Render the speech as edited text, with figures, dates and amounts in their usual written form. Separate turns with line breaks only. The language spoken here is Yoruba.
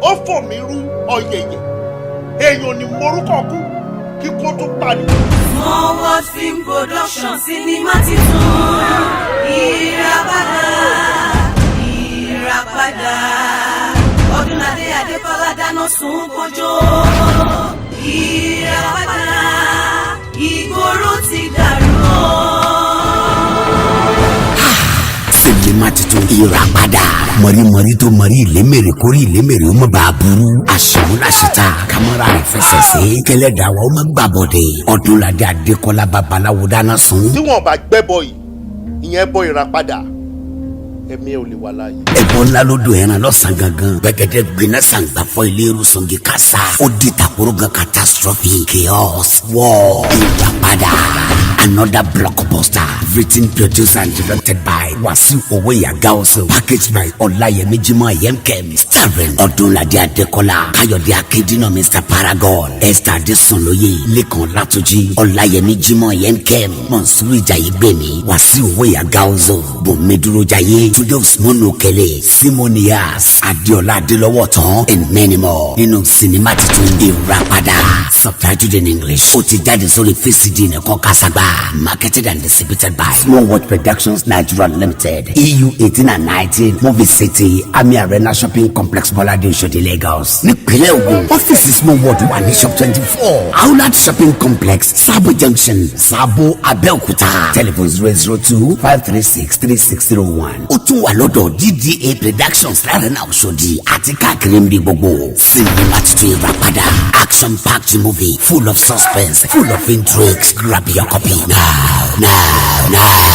ó fò mí rú ọ̀yẹ̀yẹ̀ èèyàn ní morúkọ kú kíkó tó parí.
Small World Film Production sinimá titun ìràpadà Ọdúnládé Adékọ́lá dáná sun kọjọ ìràpadà ìgboro ti dàrú.
Sinimá titun ìràpadà mọ̀rí tó mọ̀rí ìlémèrè kórè ìlémèrè ó má bàa burú àṣemúláṣetà kámẹ́rà rẹ̀ fẹsẹ̀ sí kẹlẹ́dàá wa ó má gbàbọ̀dẹ̀ Ọdúnládé Adékọ́lá babaláwo dáná sun.
tí wọn bá gbẹ́bọ yìí ìyẹn bọ ìràpadà ẹ̀mí ò lè wà láàyè.
ẹbọ ńlá ló do ẹran lọ́sàn gangan gbẹgẹdẹ gbiná sàǹgbàfọ ilé irúsọ̀ngì kásá ó di tàkúrò gan catastrophe chaos war ìràpadà. Another blockbuster written, produced and directed by Wasiu Owoya Gaoso, packaged by Olayemi Jimoh Ayemkem, starring Ọdúnládé Adékọ́lá, Káyọ̀dé Akédínà, Mr. Paragon, Esther Adésànlóye, Lékan Látúnjí, Olayemi Jimoh Ayemkem, Monsuru Ìjàyégbèmí, Wasiu Owoya Gaoso, Bùnmi Dúrójayé, Túndé Usman Òkèlè, Simonias, Adéọlá Adélọ́wọ̀tán, and many more. Nínú sinimá titun ìràpadà, subtitled in English, ó ti jáde sórí VCD nìkan kásàgbà. Marketed and distributed by Small World Productions Nigeria Limited, EU 18 and 19, Movie City, Ami Arena Shopping Complex, Bolade Oshodi, Lagos. Nípínlẹ̀ Ògùn, ọ́fíìsì Small World wà ní Shop 24, Outlet Shopping Complex, Sabo Junction, Sabo, Abẹ́òkúta. Telephone 002-536-3601. Ó tún wà lọ́dọ̀ DDA Productions Arena Oshodi àti káàkiri ń bí gbogbo. Sinimá titun ìràpadà, action-packed movie, full of suspense, full of intrigues. Grab your copy now.